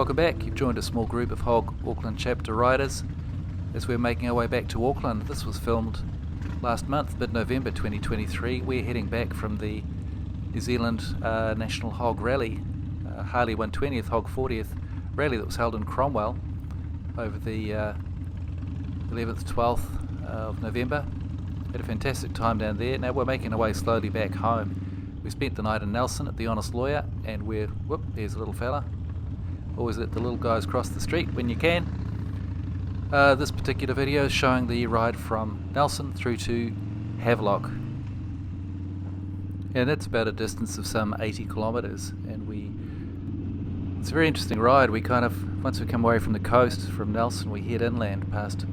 Welcome back. You've joined a small group of HOG Auckland Chapter riders as we're making our way back to Auckland. This was filmed last month, mid-November 2023. We're heading back from the New Zealand National HOG Rally, Harley 120th, HOG 40th rally that was held in Cromwell over the 11th, 12th of November. Had a fantastic time down there. Now we're making our way slowly back home. We spent the night in Nelson at the Honest Lawyer, and there's a little fella. Always let the little guys cross the street when you can. This particular video is showing the ride from Nelson through to Havelock, and it's about a distance of some 80 kilometres. And it's a very interesting ride. We once we come away from the coast from Nelson, we head inland past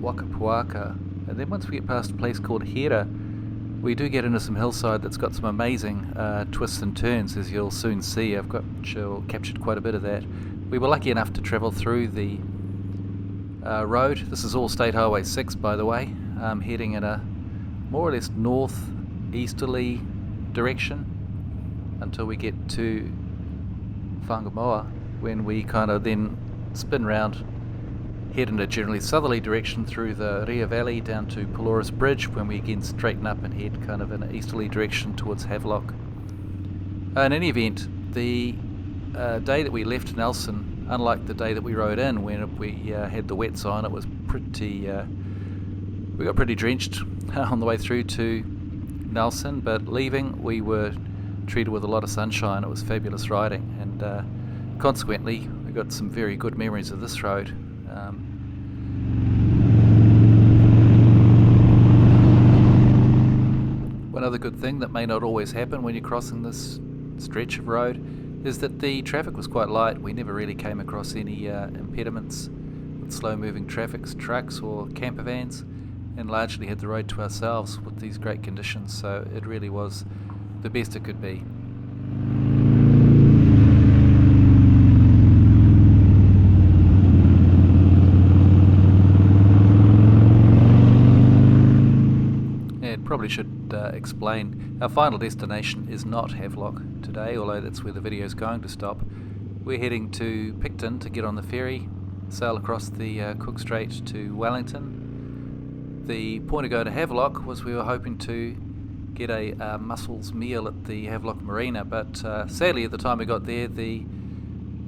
Wakapuaka, and then once we get past a place called Hera, we do get into some hillside that's got some amazing twists and turns, as you'll soon see. I've captured quite a bit of that. We were lucky enough to travel through the road. This is all State Highway 6, by the way, heading in a more or less north-easterly direction until we get to Whangamoa, when we kind of then spin round, head in a generally southerly direction through the Ria Valley down to Pelorus Bridge, when we again straighten up and head kind of in an easterly direction towards Havelock. In any event, the day that we left Nelson, unlike the day that we rode in when we had the wets on, it was pretty, we got pretty drenched on the way through to Nelson, but leaving we were treated with a lot of sunshine. It was fabulous riding, and consequently we got some very good memories of this road. One other good thing that may not always happen when you're crossing this stretch of road is that the traffic was quite light. We never really came across any impediments with slow-moving traffic, trucks or camper vans, and largely had the road to ourselves with these great conditions, so it really was the best it could be. Probably should explain, our final destination is not Havelock today, although that's where the video is going to stop. We're heading to Picton to get on the ferry, sail across the Cook Strait to Wellington. The point to go to Havelock was we were hoping to get a mussels meal at the Havelock Marina, but sadly at the time we got there, the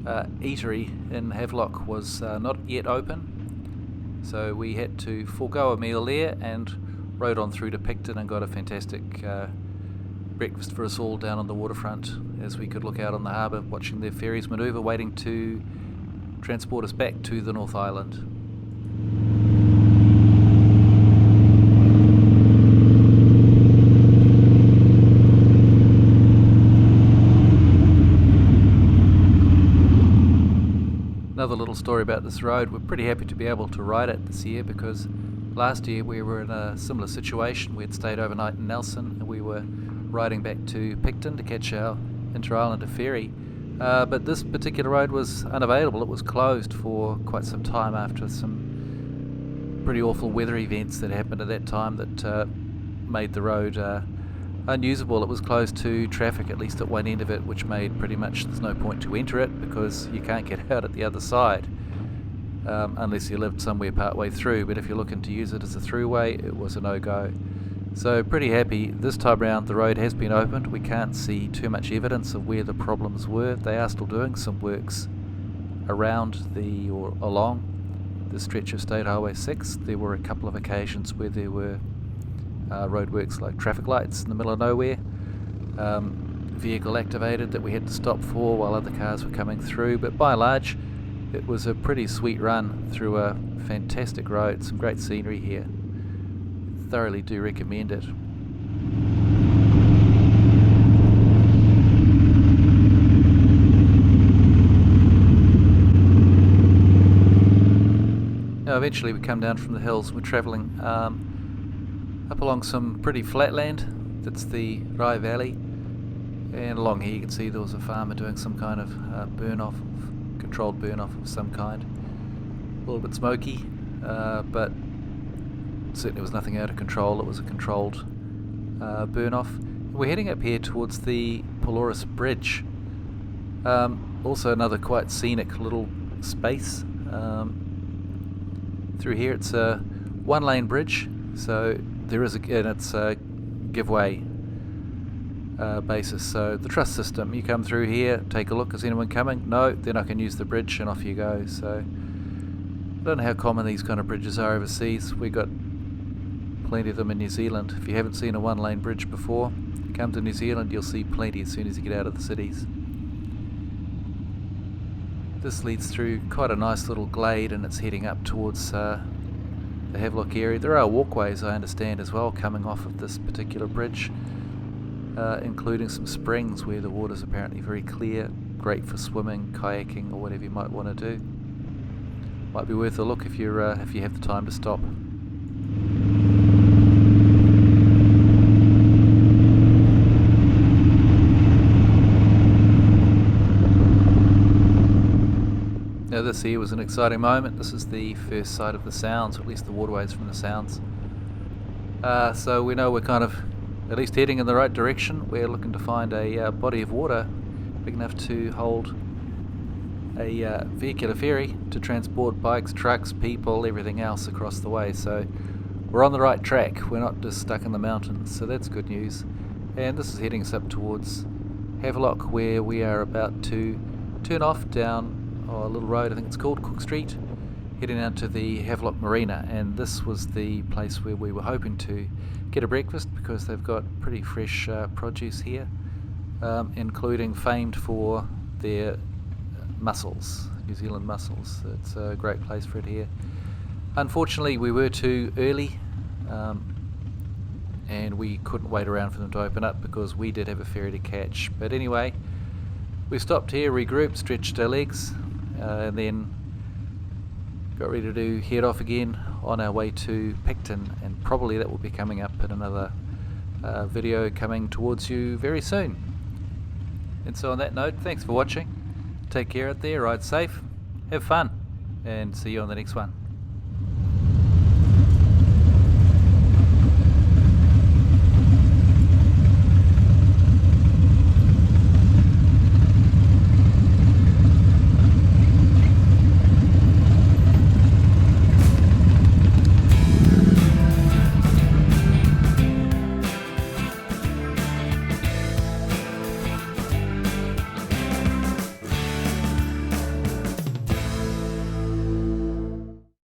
eatery in Havelock was not yet open, so we had to forego a meal there and rode on through to Picton and got a fantastic breakfast for us all down on the waterfront as we could look out on the harbour watching their ferries manoeuvre, waiting to transport us back to the North Island. Another little story about this road, we're pretty happy to be able to ride it this year because last year we were in a similar situation. We had stayed overnight in Nelson and we were riding back to Picton to catch our inter-islander ferry. But this particular road was unavailable. It was closed for quite some time after some pretty awful weather events that happened at that time that made the road unusable. It was closed to traffic, at least at one end of it, which made pretty much there's no point to enter it because you can't get out at the other side. Unless you lived somewhere part way through, but if you're looking to use it as a throughway, it was a no-go. So pretty happy. This time round the road has been opened. We can't see too much evidence of where the problems were. They are still doing some works around or along the stretch of State Highway 6. There were a couple of occasions where there were roadworks like traffic lights in the middle of nowhere, vehicle activated that we had to stop for while other cars were coming through, but by and large it was a pretty sweet run through a fantastic road, some great scenery here. Thoroughly do recommend it. Now eventually we come down from the hills. We're travelling up along some pretty flat land. That's the Ria Valley, and along here you can see there was a farmer doing some kind of controlled burn off of some kind. A little bit smoky, but certainly was nothing out of control. It was a controlled burn off. We're heading up here towards the Pelorus Bridge, Also another quite scenic little space. Through here it's a one-lane bridge, so there is and it's a giveaway basis. So the truss system, you come through here, take a look, is anyone coming? No, then I can use the bridge and off you go. So I don't know how common these kind of bridges are overseas. We got plenty of them in New Zealand. If you haven't seen a one-lane bridge before, come to New Zealand, you'll see plenty as soon as you get out of the cities. This leads through quite a nice little glade, and it's heading up towards the Havelock area. There are walkways, I understand, as well coming off of this particular bridge, including some springs where the water's apparently very clear, great for swimming, kayaking, or whatever you might want to do. Might be worth a look if you have the time to stop. Now this here was an exciting moment. This is the first sight of the Sounds, or at least the waterways from the Sounds. So we know we're kind of at least heading in the right direction. We're looking to find a body of water big enough to hold a vehicular ferry to transport bikes, trucks, people, everything else across the way. So we're on the right track. We're not just stuck in the mountains, so that's good news. And this is heading us up towards Havelock, where we are about to turn off down a little road, I think it's called Cook Street, heading out to the Havelock Marina. And this was the place where we were hoping to get a breakfast, because they've got pretty fresh produce here, including famed for their mussels, New Zealand mussels. It's a great place for it here. Unfortunately, we were too early, and we couldn't wait around for them to open up, because we did have a ferry to catch. But anyway, we stopped here, regrouped, stretched our legs, and then got ready to head off again on our way to Picton, and probably that will be coming up in another video coming towards you very soon. And so on that note, thanks for watching. Take care out there, ride safe, have fun, and see you on the next one.